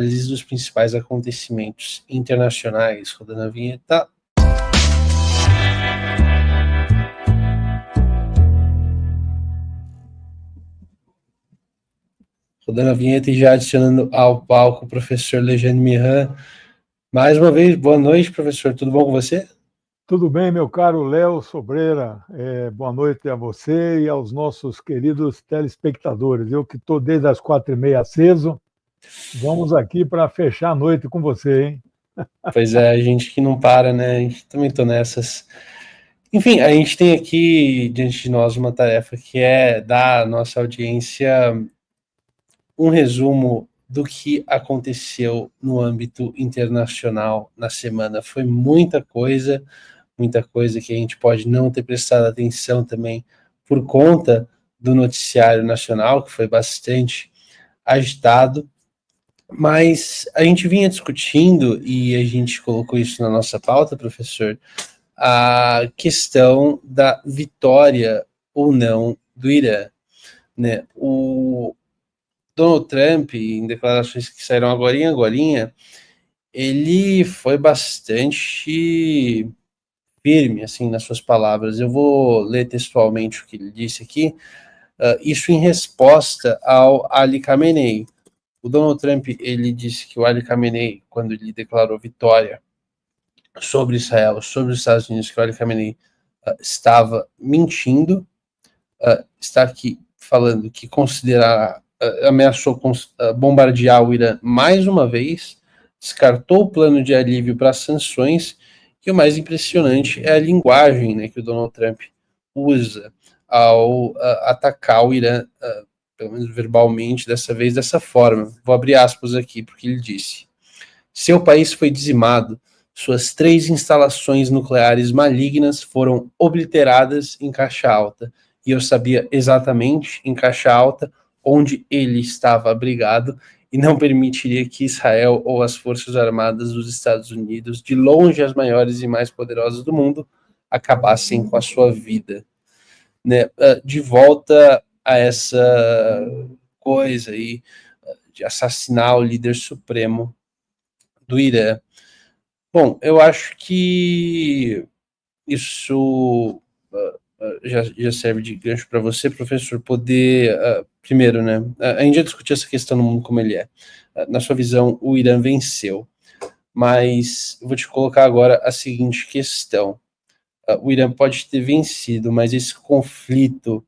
análise dos principais acontecimentos internacionais. Rodando a vinheta. Rodando a vinheta e já adicionando ao palco o professor Legendre Miran. Mais uma vez, boa noite, professor. Tudo bom com você? Tudo bem, meu caro Léo Sobreira. Boa noite a você e aos nossos queridos telespectadores. Eu que estou desde as 4h30 aceso. Vamos aqui para fechar a noite com você, hein? Pois é, a gente que não para, né? A gente também tô nessas. Enfim, a gente tem aqui diante de nós uma tarefa que é dar à nossa audiência um resumo do que aconteceu no âmbito internacional na semana. Foi muita coisa que a gente pode não ter prestado atenção também por conta do noticiário nacional, que foi bastante agitado, mas a gente vinha discutindo, e a gente colocou isso na nossa pauta, professor, a questão da vitória ou não do Irã, né? O Donald Trump, em declarações que saíram agorinha, ele foi bastante firme, assim, nas suas palavras. Eu vou ler textualmente o que ele disse aqui, isso em resposta ao Ali Khamenei. O Donald Trump, ele disse que o Ali Khamenei, quando ele declarou vitória sobre Israel, sobre os Estados Unidos, que o Ali Khamenei estava mentindo, está aqui falando que ameaçou bombardear o Irã mais uma vez, descartou o plano de alívio para as sanções, e o mais impressionante é a linguagem, né, que o Donald Trump usa ao atacar o Irã, pelo menos verbalmente, dessa vez dessa forma. Vou abrir aspas aqui, porque ele disse: seu país foi dizimado, suas 3 instalações nucleares malignas foram obliteradas em Caixa Alta, e eu sabia exatamente, em Caixa Alta, onde ele estava abrigado, e não permitiria que Israel ou as Forças Armadas dos Estados Unidos, de longe as maiores e mais poderosas do mundo, acabassem com a sua vida. Né? De volta a essa coisa aí de assassinar o líder supremo do Irã. Bom, eu acho que isso já serve de gancho para você, professor, poder, primeiro, né, a gente já discutiu essa questão no mundo como ele é. Na sua visão, o Irã venceu, mas eu vou te colocar agora a seguinte questão. O Irã pode ter vencido, mas esse conflito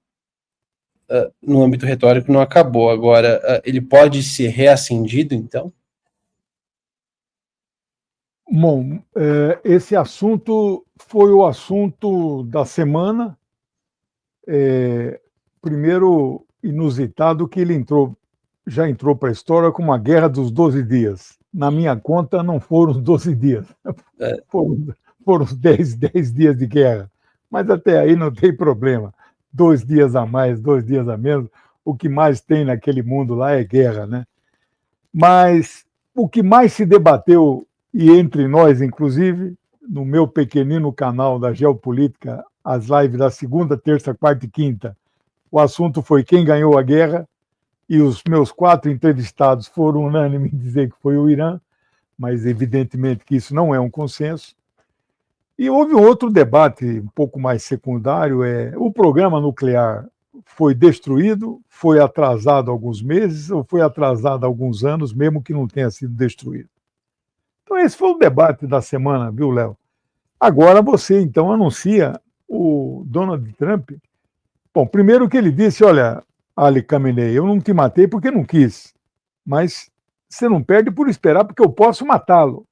no âmbito retórico não acabou. Agora, ele pode ser reacendido, então? Bom, esse assunto foi o assunto da semana. Primeiro, inusitado que ele já entrou para a história como a Guerra dos 12 Dias. Na minha conta, não foram os 12 dias, foram os 10 dias de guerra. Mas até aí não tem problema. 2 dias a mais, 2 dias a menos, o que mais tem naquele mundo lá é guerra, né? Mas o que mais se debateu, e entre nós, inclusive, no meu pequenino canal da Geopolítica, as lives da segunda, terça, quarta e quinta, o assunto foi quem ganhou a guerra, e os meus 4 entrevistados foram unânimes em dizer que foi o Irã, mas evidentemente que isso não é um consenso. E houve um outro debate um pouco mais secundário, o programa nuclear foi destruído, foi atrasado alguns meses ou foi atrasado alguns anos, mesmo que não tenha sido destruído. Então esse foi o debate da semana, viu, Léo? Agora você, então, anuncia o Donald Trump. Bom, primeiro que ele disse, olha, Ali Khamenei, eu não te matei porque não quis, mas você não perde por esperar porque eu posso matá-lo.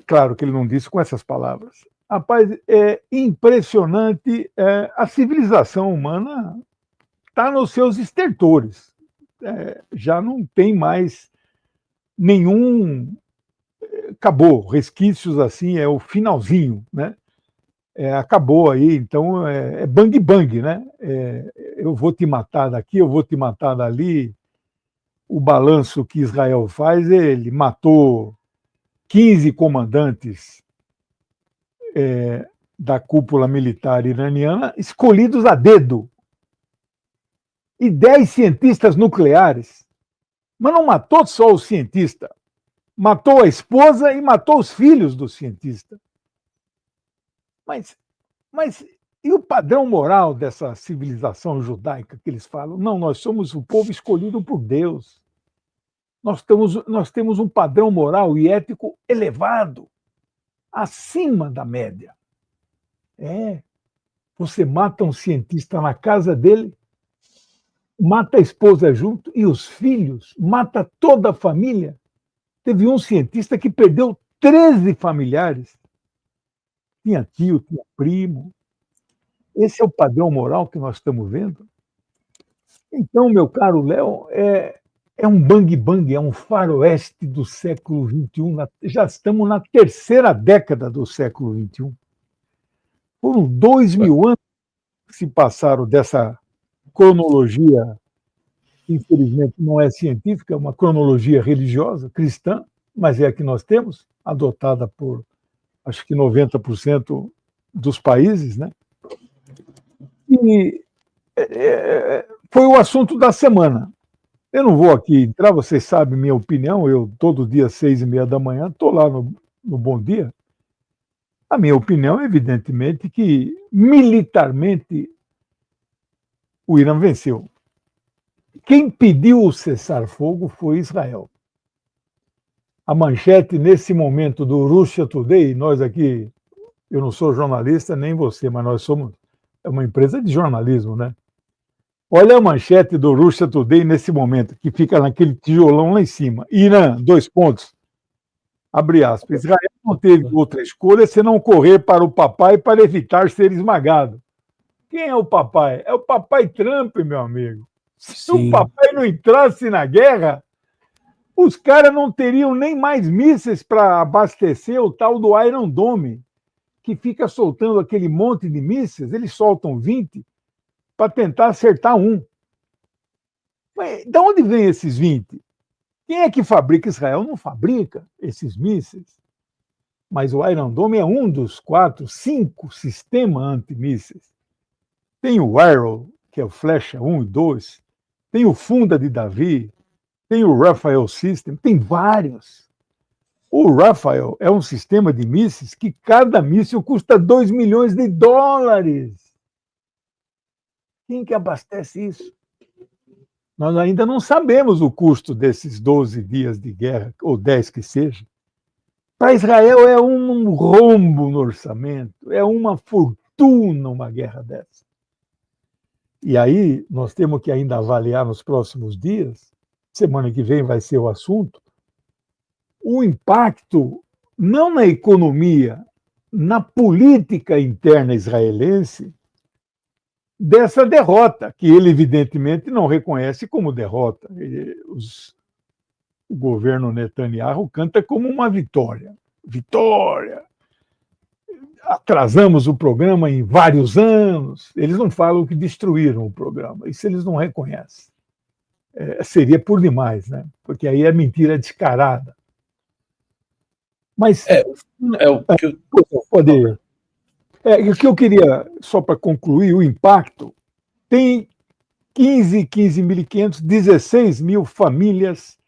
Claro que ele não disse com essas palavras. Rapaz, é impressionante, a civilização humana está nos seus estertores. Já não tem mais nenhum... Acabou, resquícios assim, é o finalzinho, né? Acabou aí, então é bang bang, né? Eu vou te matar daqui, eu vou te matar dali. O balanço que Israel faz, ele matou 15 comandantes da cúpula militar iraniana, escolhidos a dedo, e 10 cientistas nucleares. Mas não matou só o cientista, matou a esposa e matou os filhos do cientista. Mas e o padrão moral dessa civilização judaica que eles falam? Não, nós somos o povo escolhido por Deus. Nós temos um padrão moral e ético elevado, acima da média. Você mata um cientista na casa dele, mata a esposa junto e os filhos, mata toda a família. Teve um cientista que perdeu 13 familiares. Tinha tio, tinha primo. Esse é o padrão moral que nós estamos vendo. Então, meu caro Léo, é um bang-bang, é um faroeste do século XXI. Já estamos na terceira década do século XXI. Foram 2000 anos que se passaram dessa cronologia, infelizmente não é científica, é uma cronologia religiosa, cristã, mas é a que nós temos, adotada por, acho que 90% dos países, né? E foi o assunto da semana. Eu não vou aqui entrar, vocês sabem minha opinião, eu todo dia, 6h30 da manhã, estou lá no Bom Dia. A minha opinião é, evidentemente, que militarmente o Irã venceu. Quem pediu o cessar-fogo foi Israel. A manchete, nesse momento, do Russia Today, nós aqui, eu não sou jornalista, nem você, mas nós somos uma empresa de jornalismo, né? Olha a manchete do Russia Today nesse momento, que fica naquele tijolão lá em cima. Irã, 2 pontos. Abre aspas. Israel não teve outra escolha senão correr para o papai para evitar ser esmagado. Quem é o papai? É o papai Trump, meu amigo. Se o papai não entrasse na guerra, os caras não teriam nem mais mísseis para abastecer o tal do Iron Dome, que fica soltando aquele monte de mísseis. Eles soltam 20 para tentar acertar um. Mas de onde vem esses 20? Quem é que fabrica? Israel não fabrica esses mísseis. Mas o Iron Dome é um dos 4, 5 sistemas antimísseis. Tem o Arrow, que é o Flecha 1 e 2. Tem o Funda de Davi. Tem o Rafael System. Tem vários. O Rafael é um sistema de mísseis que cada míssil custa $2 milhões. Quem que abastece isso? Nós ainda não sabemos o custo desses 12 dias de guerra, ou 10 que seja. Para Israel é um rombo no orçamento, é uma fortuna uma guerra dessa. E aí nós temos que ainda avaliar nos próximos dias, semana que vem vai ser o assunto, o impacto, não na economia, na política interna israelense, dessa derrota, que ele evidentemente não reconhece como derrota. O governo Netanyahu canta como uma vitória. Vitória! Atrasamos o programa em vários anos. Eles não falam que destruíram o programa. Isso eles não reconhecem. Seria por demais, né? Porque aí é mentira descarada. Mas... Pode... o que eu queria, só para concluir, o impacto, tem 15.500, 16 mil famílias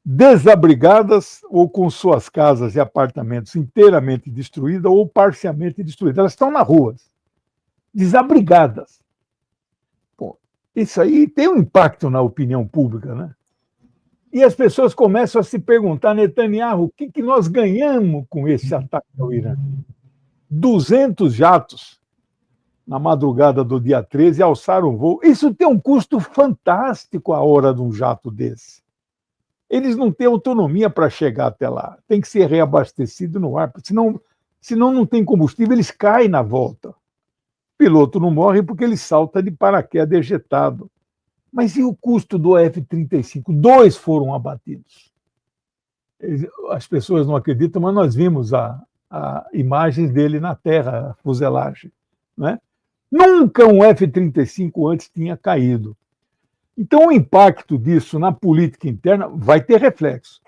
desabrigadas ou com suas casas e apartamentos inteiramente destruídas ou parcialmente destruídas. Elas estão nas ruas, desabrigadas. Pô, isso aí tem um impacto na opinião pública, né? E as pessoas começam a se perguntar, Netanyahu, o que nós ganhamos com esse ataque ao Irã? 200 jatos na madrugada do dia 13 alçaram o voo. Isso tem um custo fantástico a hora de um jato desse. Eles não têm autonomia para chegar até lá. Tem que ser reabastecido no ar, senão não tem combustível, eles caem na volta. O piloto não morre porque ele salta de paraquedas ejetado. Mas e o custo do F-35? 2 foram abatidos. As pessoas não acreditam, mas nós vimos imagens dele na terra, a fuselagem. Né? Nunca um F-35 antes tinha caído. Então, o impacto disso na política interna vai ter reflexo.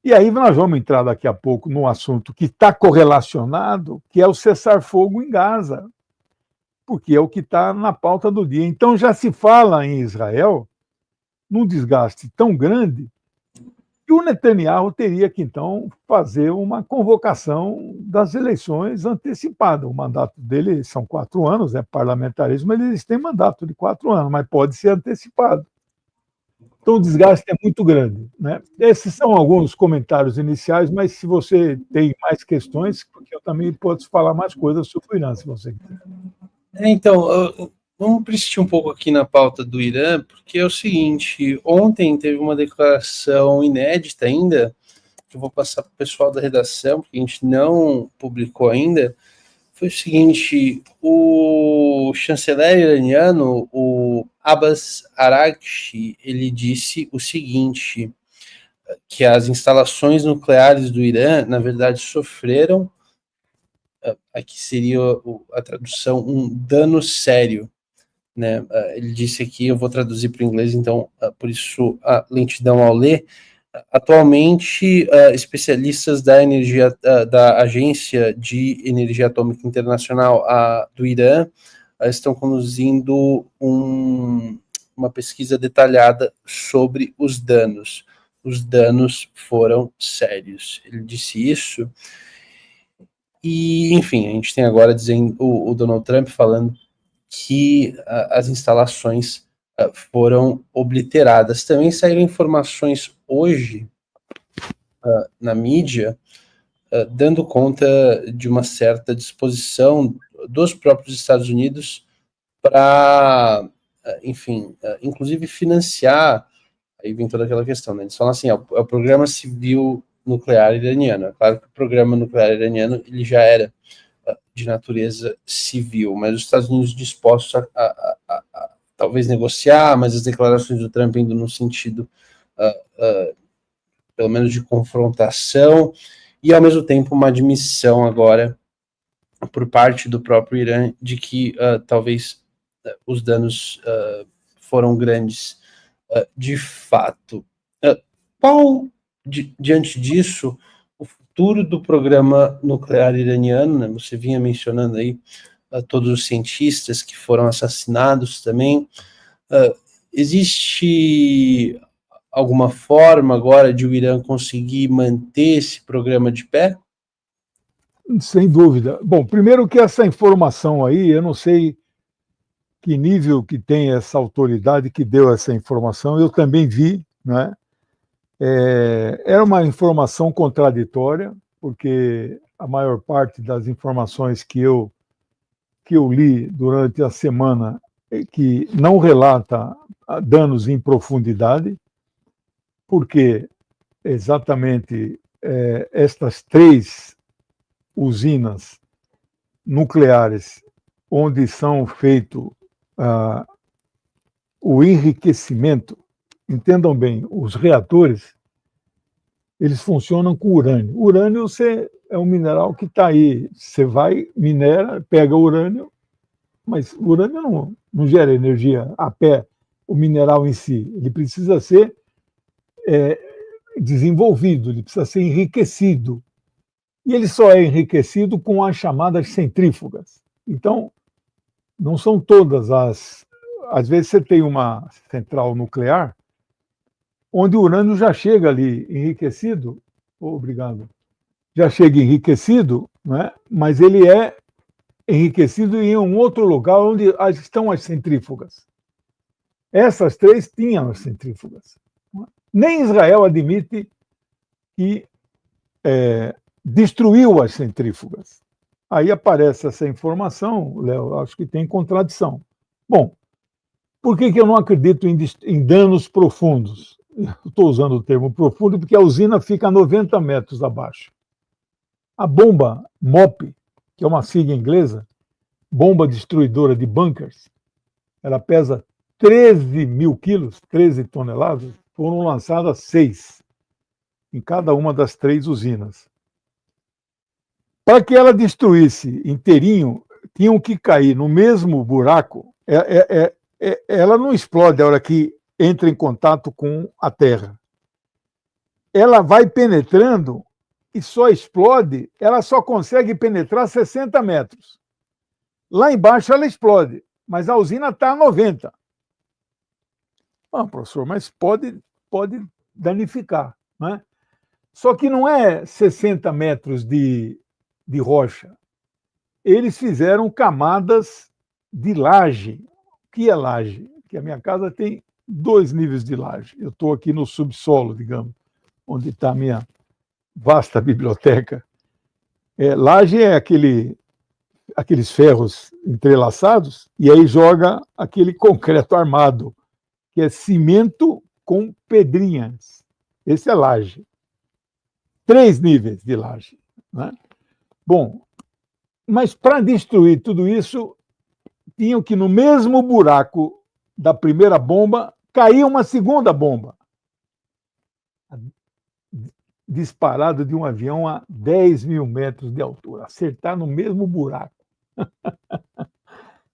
E aí nós vamos entrar daqui a pouco num assunto que está correlacionado, que é o cessar-fogo em Gaza, porque é o que está na pauta do dia. Então, já se fala em Israel num desgaste tão grande que o Netanyahu teria que, então, fazer uma convocação das eleições antecipada. O mandato dele são 4 anos, é parlamentarismo, eles têm mandato de 4 anos, mas pode ser antecipado. Então, o desgaste é muito grande, né? Esses são alguns comentários iniciais, mas se você tem mais questões, porque eu também posso falar mais coisas sobre o Irã, se você quiser. Então, vamos persistir um pouco aqui na pauta do Irã, porque é o seguinte, ontem teve uma declaração inédita ainda, que eu vou passar para o pessoal da redação, porque a gente não publicou ainda, foi o seguinte, o chanceler iraniano, o Abbas Araghchi, ele disse o seguinte, que as instalações nucleares do Irã, na verdade, sofreram, aqui seria a tradução, um dano sério, né? Ele disse aqui, eu vou traduzir para o inglês, então, por isso a lentidão ao ler. Atualmente, especialistas da energia, da Agência de Energia Atômica Internacional do Irã estão conduzindo uma pesquisa detalhada sobre os danos. Os danos foram sérios. Ele disse isso. E, enfim, a gente tem agora dizendo o Donald Trump falando que as instalações foram obliteradas. Também saíram informações hoje na mídia dando conta de uma certa disposição dos próprios Estados Unidos para, enfim, inclusive financiar, aí vem toda aquela questão, né? Eles falam assim, é o programa civil nuclear iraniano. É claro que o programa nuclear iraniano ele já era de natureza civil, mas os Estados Unidos dispostos a talvez negociar, mas as declarações do Trump indo no sentido, pelo menos, de confrontação, e ao mesmo tempo uma admissão agora por parte do próprio Irã de que talvez os danos foram grandes de fato. Diante disso, o futuro do programa nuclear iraniano, né, você vinha mencionando aí todos os cientistas que foram assassinados também, existe alguma forma agora de o Irã conseguir manter esse programa de pé? Sem dúvida. Bom, primeiro que essa informação aí, eu não sei que nível que tem essa autoridade que deu essa informação, eu também vi, né? Era uma informação contraditória, porque a maior parte das informações que eu li durante a semana que não relata danos em profundidade, porque exatamente estas 3 usinas nucleares onde são feito o enriquecimento, entendam bem, os reatores, eles funcionam com urânio. Urânio é um mineral que está aí. Você vai, minera, pega urânio, mas o urânio não gera energia a pé, o mineral em si. Ele precisa ser desenvolvido, ele precisa ser enriquecido. E ele só é enriquecido com as chamadas centrífugas. Então, não são todas as... Às vezes você tem uma central nuclear onde o urânio já chega ali enriquecido, obrigado, já chega enriquecido, né? Mas ele é enriquecido em um outro lugar onde estão as centrífugas. Essas 3 tinham as centrífugas. Nem Israel admite que destruiu as centrífugas. Aí aparece essa informação, Léo, acho que tem contradição. Bom, por que eu não acredito em danos profundos? Estou usando o termo profundo porque a usina fica a 90 metros abaixo. A bomba MOP, que é uma sigla inglesa, bomba destruidora de bunkers, ela pesa 13 mil quilos, 13 toneladas, foram lançadas 6 em cada uma das 3 usinas. Para que ela destruísse inteirinho, tinham que cair no mesmo buraco. Ela não explode a hora que entra em contato com a Terra. Ela vai penetrando e só explode, ela só consegue penetrar 60 metros. Lá embaixo ela explode, mas a usina está a 90. Ah, professor, mas pode danificar, né? Só que não é 60 metros de rocha. Eles fizeram camadas de laje. O que é laje? Que a minha casa tem 2 níveis de laje. Eu estou aqui no subsolo, digamos, onde está a minha vasta biblioteca. Laje é aqueles ferros entrelaçados e aí joga aquele concreto armado, que é cimento com pedrinhas. Esse é laje. 3 níveis de laje, né? Bom, mas para destruir tudo isso, tinham que, no mesmo buraco da primeira bomba, cair uma segunda bomba, disparada de um avião a 10 mil metros de altura, acertar no mesmo buraco.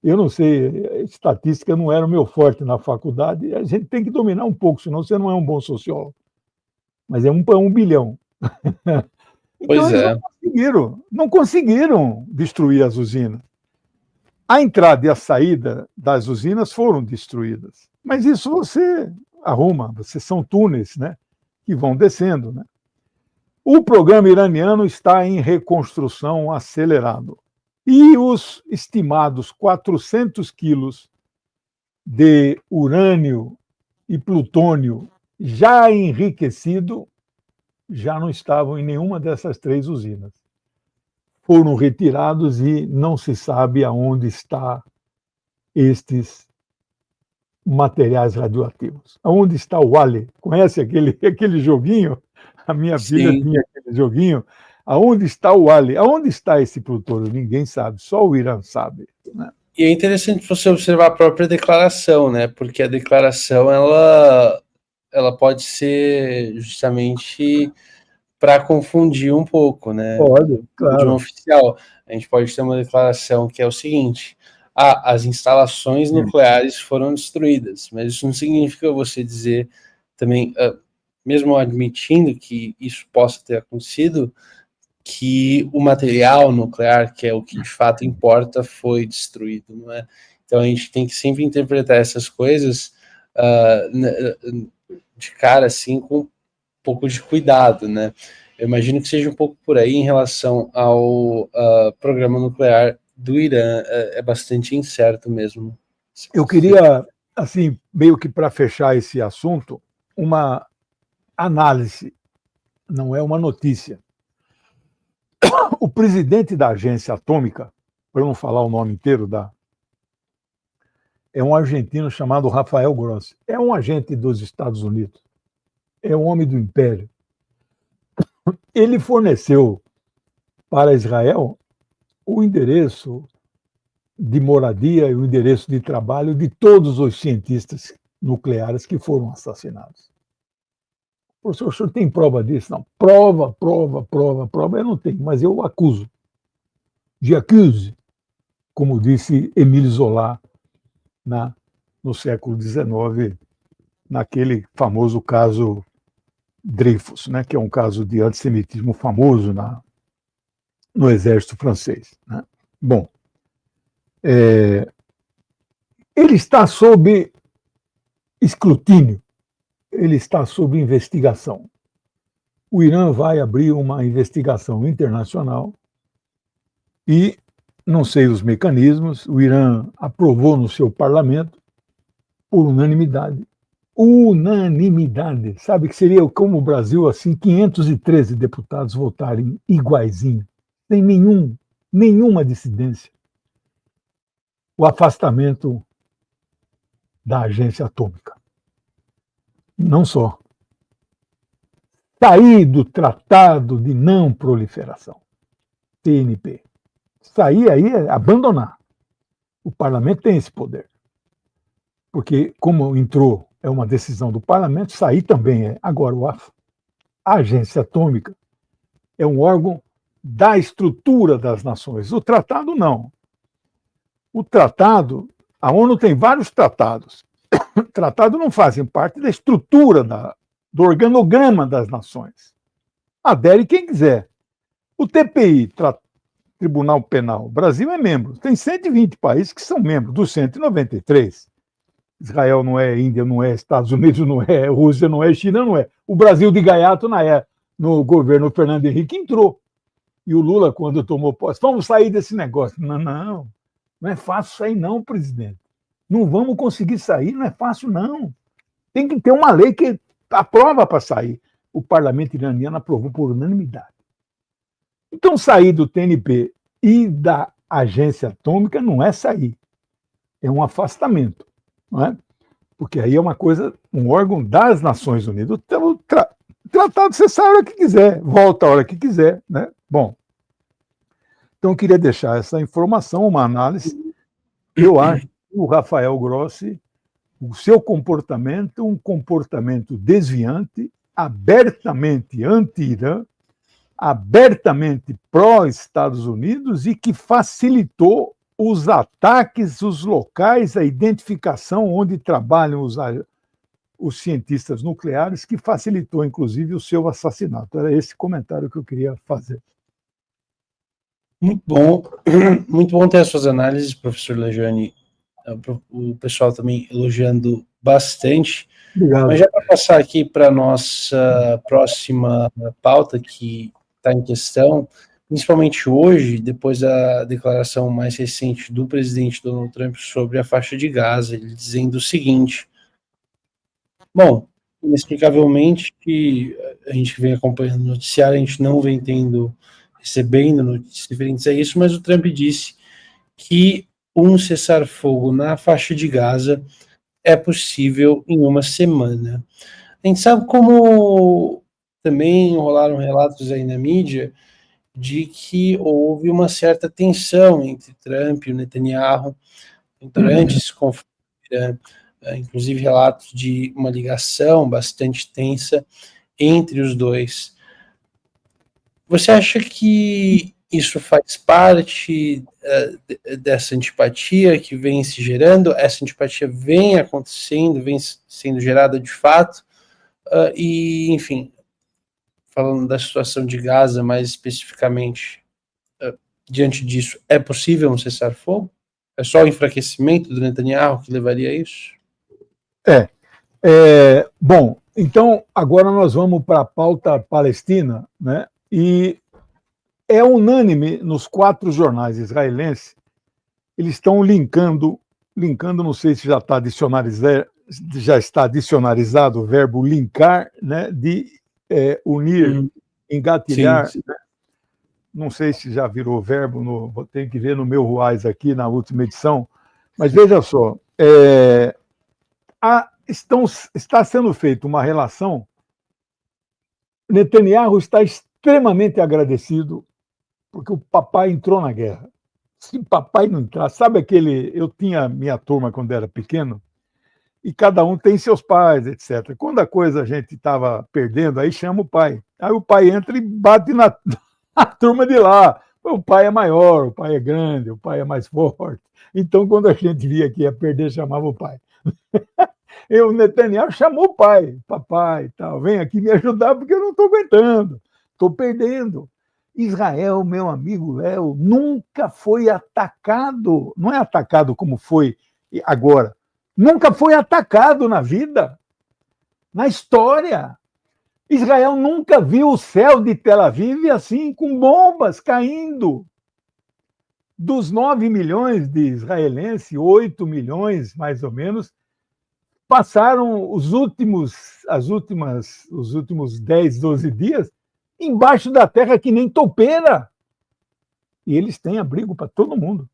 Eu não sei, estatística não era o meu forte na faculdade, a gente tem que dominar um pouco, senão você não é um bom sociólogo. Mas é 1 bilhão. Então, Pois é. não conseguiram destruir as usinas. A entrada e a saída das usinas foram destruídas. Mas isso você arruma, são túneis, né, que vão descendo, né? O programa iraniano está em reconstrução acelerado. E os estimados 400 quilos de urânio e plutônio já enriquecido já não estavam em nenhuma dessas 3 usinas. Foram retirados e não se sabe aonde estão estes materiais radioativos. Aonde está o Wally? Conhece aquele joguinho? A minha filha tinha aquele joguinho. Aonde está o Wally? Aonde está esse plutônio? Ninguém sabe, só o Irã sabe, né? E é interessante você observar a própria declaração, né? Porque a declaração ela pode ser justamente para confundir um pouco, né? Pode, claro. De um oficial. A gente pode ter uma declaração que é o seguinte: as instalações nucleares foram destruídas, mas isso não significa você dizer também, mesmo admitindo que isso possa ter acontecido, que o material nuclear, que é o que de fato importa, foi destruído, não é? Então a gente tem que sempre interpretar essas coisas de cara assim com um pouco de cuidado, né? Eu imagino que seja um pouco por aí em relação ao programa nuclear do Irã, é bastante incerto mesmo. Eu queria, assim, meio que para fechar esse assunto, uma análise, não é uma notícia. O presidente da agência atômica, para eu não falar o nome inteiro, é um argentino chamado Rafael Grossi. É um agente dos Estados Unidos. É um homem do império. Ele forneceu para Israel o endereço de moradia e o endereço de trabalho de todos os cientistas nucleares que foram assassinados. Professor, o senhor tem prova disso? Não. Prova. Eu não tenho, mas eu acuso. Je accuse, como disse Émile Zola no século XIX, naquele famoso caso Dreyfus, né, que é um caso de antissemitismo famoso no exército francês, né? Bom, ele está sob escrutínio, ele está sob investigação. O Irã vai abrir uma investigação internacional e, não sei os mecanismos, o Irã aprovou no seu parlamento por unanimidade. Unanimidade. Sabe que seria como o Brasil, assim, 513 deputados votarem iguaizinho, sem nenhuma dissidência. O afastamento da agência atômica. Não só. Sair do Tratado de Não Proliferação, TNP. Sair aí é abandonar. O parlamento tem esse poder. Porque, como entrou, é uma decisão do parlamento, sair também é. Agora, a agência atômica é um órgão da estrutura das nações. O tratado, não. O tratado, a ONU tem vários tratados. Tratados não fazem parte da estrutura do organograma das nações. Adere quem quiser. O TPI, Tribunal Penal, o Brasil é membro. Tem 120 países que são membros, dos 193. Israel não é, Índia não é, Estados Unidos não é, Rússia não é, China não é. O Brasil de gaiato no governo Fernando Henrique entrou. E o Lula, quando tomou posse, vamos sair desse negócio. Não é fácil sair não, presidente. Não vamos conseguir sair, não é fácil não. Tem que ter uma lei que aprova para sair. O parlamento iraniano aprovou por unanimidade. Então, sair do TNP e da agência atômica não é sair, é um afastamento, não é? Porque aí é uma coisa, um órgão das Nações Unidas. O tratado você sai a hora que quiser, volta a hora que quiser, né? Bom, então eu queria deixar essa informação, uma análise. Eu acho que o Rafael Grossi, o seu comportamento, um comportamento desviante, abertamente anti-Irã, abertamente pró-Estados Unidos e que facilitou os ataques, os locais, a identificação onde trabalham os cientistas nucleares, que facilitou, inclusive, o seu assassinato. Era esse comentário que eu queria fazer. Muito bom ter as suas análises, professor Lejane. O pessoal também elogiando bastante. Obrigado. Mas já para passar aqui para a nossa próxima pauta que está em questão, principalmente hoje, depois da declaração mais recente do presidente Donald Trump sobre a faixa de Gaza, ele dizendo o seguinte: bom, inexplicavelmente, que a gente vem acompanhando o noticiário, a gente não vem recebendo notícias referentes a isso, mas o Trump disse que um cessar-fogo na faixa de Gaza é possível em uma semana. A gente sabe como também rolaram relatos aí na mídia de que houve uma certa tensão entre Trump e o Netanyahu durante esse conflito, inclusive relatos de uma ligação bastante tensa entre os dois. Você acha que isso faz parte dessa antipatia que vem se gerando? Essa antipatia vem acontecendo, vem sendo gerada de fato? E, enfim, falando da situação de Gaza mais especificamente, diante disso, é possível um cessar-fogo? É só o enfraquecimento do Netanyahu que levaria a isso? Bom, então agora nós vamos para a pauta palestina, né? E é unânime nos 4 jornais israelenses, eles estão linkando, não sei se já está dicionarizado o verbo linkar, né? De unir, engatilhar. Sim. Né? Não sei se já virou verbo, vou ter que ver no meu Ruais aqui na última edição, mas veja só, está sendo feita uma relação. Netanyahu está extremamente agradecido porque o papai entrou na guerra. Se o papai não entrar, sabe aquele... Eu tinha minha turma quando era pequeno, e cada um tem seus pais, etc. Quando a coisa a gente estava perdendo, aí chama o pai. Aí o pai entra e bate na turma de lá. O pai é maior, o pai é grande, o pai é mais forte. Então, quando a gente via que ia perder, chamava o pai. O Netanyahu chamou o pai, papai, tal, vem aqui me ajudar porque eu não estou aguentando, estou perdendo. Israel, meu amigo Léo, nunca foi atacado, não é atacado como foi agora, nunca foi atacado na vida, na história. Israel nunca viu o céu de Tel Aviv assim, com bombas caindo. Dos 9 milhões de israelenses, 8 milhões, mais ou menos, passaram os últimos 10, 12 dias embaixo da terra que nem toupeira. E eles têm abrigo para todo mundo.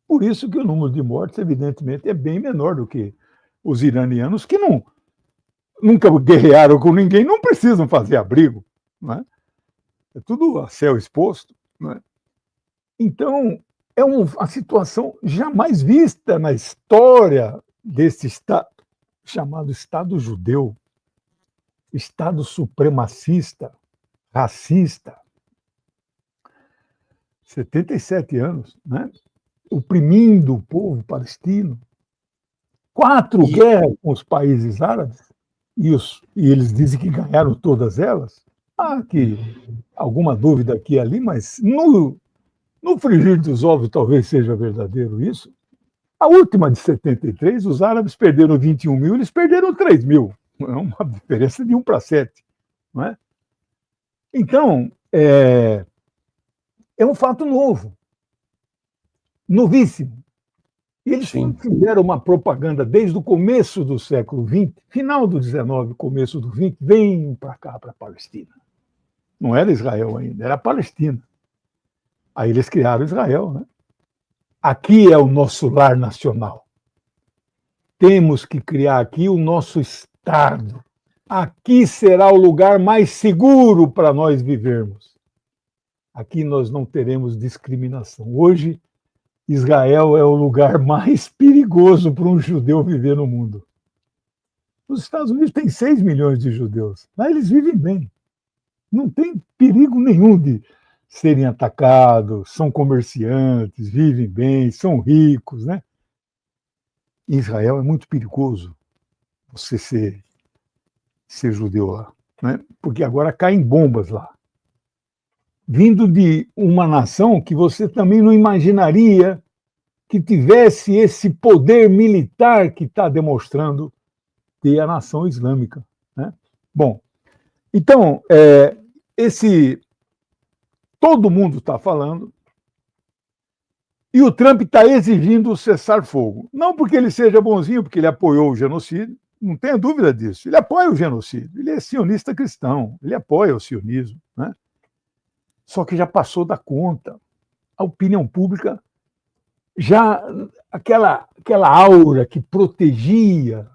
Por isso que o número de mortes, evidentemente, é bem menor do que os iranianos, que nunca guerrearam com ninguém, não precisam fazer abrigo. Não é? É tudo a céu exposto. Não é? Então, é uma situação jamais vista na história desse Estado, chamado Estado judeu, Estado supremacista, racista. 77 anos, né? Oprimindo o povo palestino. 4 guerras com os países árabes, e eles dizem que ganharam todas elas. Há que alguma dúvida aqui e ali, mas no frigir dos ovos talvez seja verdadeiro isso. A última de 73, os árabes perderam 21 mil, eles perderam 3 mil. É uma diferença de 1 para 7. Não é? Então, é um fato novo, novíssimo. E eles fizeram uma propaganda desde o começo do século XX, final do XIX, começo do XX, vem para cá, para a Palestina. Não era Israel ainda, era a Palestina. Aí eles criaram Israel, né? Aqui é o nosso lar nacional. Temos que criar aqui o nosso Estado. Aqui será o lugar mais seguro para nós vivermos. Aqui nós não teremos discriminação. Hoje, Israel é o lugar mais perigoso para um judeu viver no mundo. Os Estados Unidos têm 6 milhões de judeus. Lá eles vivem bem. Não tem perigo nenhum de serem atacados, são comerciantes, vivem bem, são ricos, né? Em Israel é muito perigoso você ser judeu lá, né? Porque agora caem bombas lá. Vindo de uma nação que você também não imaginaria que tivesse esse poder militar que está demonstrando ter a nação islâmica, né? Bom, então, todo mundo está falando, e o Trump está exigindo o cessar-fogo. Não porque ele seja bonzinho, porque ele apoiou o genocídio, não tenha dúvida disso. Ele apoia o genocídio, ele é sionista cristão, ele apoia o sionismo, né? Só que já passou da conta. A opinião pública já aquela aura que protegia,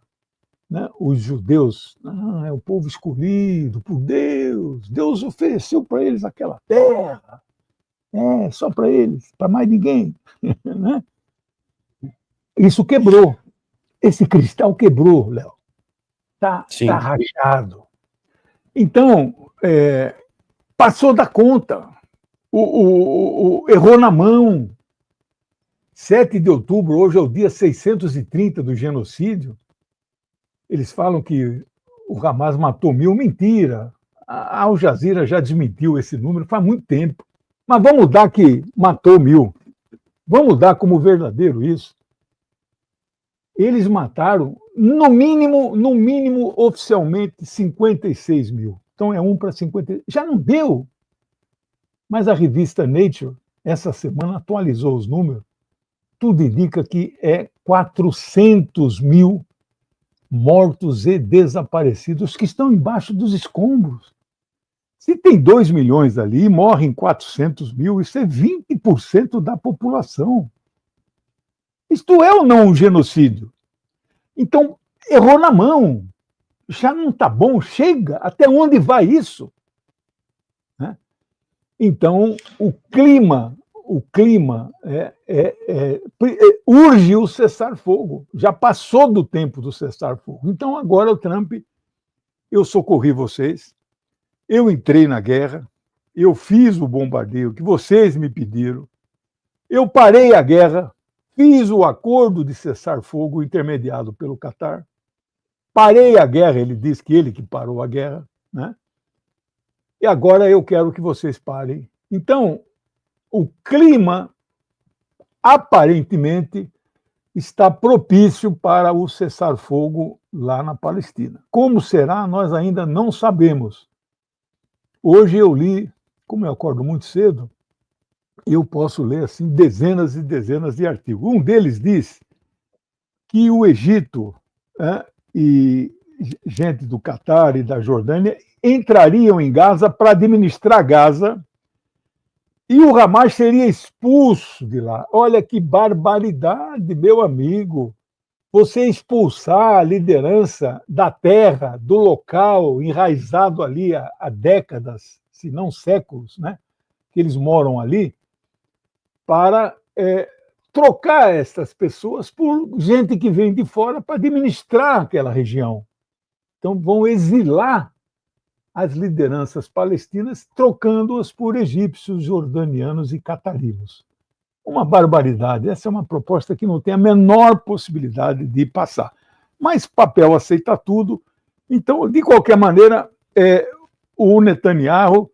né, os judeus, é o povo escolhido por Deus, Deus ofereceu para eles aquela terra, só para eles, para mais ninguém. Né? Isso quebrou, esse cristal quebrou, Léo, tá rachado. Então, passou da conta, errou na mão. 7 de outubro, hoje é o dia 630 do genocídio. Eles falam que o Hamas matou 1000, mentira. A Al Jazeera já desmentiu esse número faz muito tempo. Mas vamos dar que matou 1000. Vamos dar como verdadeiro isso. Eles mataram, no mínimo, oficialmente, 56 mil. Então é 1 para 50. Já não deu. Mas a revista Nature, essa semana, atualizou os números. Tudo indica que é 400 mil mortos e desaparecidos que estão embaixo dos escombros. Se tem 2 milhões ali e morrem 400 mil, isso é 20% da população. Isto é ou não um genocídio? Então, errou na mão. Já não está bom, chega. Até onde vai isso? Né? Então, o clima urge o cessar-fogo. Já passou do tempo do cessar-fogo. Então, agora o Trump, eu socorri vocês, eu entrei na guerra, eu fiz o bombardeio que vocês me pediram, eu parei a guerra, fiz o acordo de cessar-fogo intermediado pelo Catar, parei a guerra, ele diz que ele que parou a guerra, né? E agora eu quero que vocês parem. Então, o clima, aparentemente, está propício para o cessar-fogo lá na Palestina. Como será, nós ainda não sabemos. Hoje eu li, como eu acordo muito cedo, eu posso ler assim, dezenas e dezenas de artigos. Um deles diz que o Egito e gente do Catar e da Jordânia entrariam em Gaza para administrar Gaza, e o Hamas seria expulso de lá. Olha que barbaridade, meu amigo. Você expulsar a liderança da terra, do local, enraizado ali há décadas, se não séculos, né, que eles moram ali, para trocar essas pessoas por gente que vem de fora para administrar aquela região. Então, vão exilar as lideranças palestinas, trocando-as por egípcios, jordanianos e catarinos. Uma barbaridade. Essa é uma proposta que não tem a menor possibilidade de passar. Mas papel aceita tudo. Então, de qualquer maneira, o Netanyahu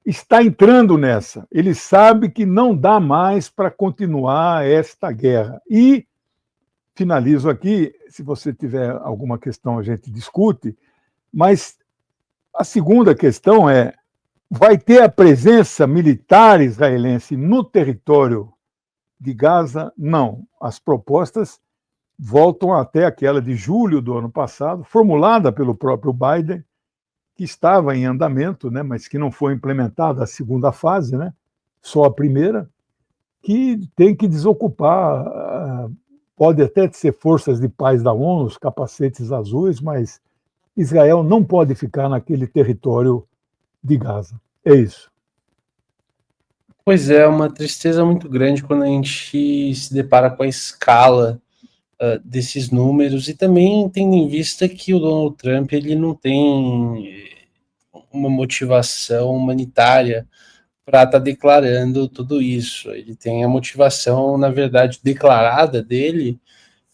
está entrando nessa. Ele sabe que não dá mais para continuar esta guerra. E finalizo aqui. Se você tiver alguma questão, a gente discute. Mas a segunda questão é: vai ter a presença militar israelense no território de Gaza? Não. As propostas voltam até aquela de julho do ano passado, formulada pelo próprio Biden, que estava em andamento, né, mas que não foi implementada a segunda fase, né, só a primeira, que tem que desocupar, pode até ser forças de paz da ONU, os capacetes azuis, mas Israel não pode ficar naquele território de Gaza. É isso. Pois é, uma tristeza muito grande quando a gente se depara com a escala desses números, e também tendo em vista que o Donald Trump ele não tem uma motivação humanitária para estar declarando tudo isso. Ele tem a motivação, na verdade, declarada dele,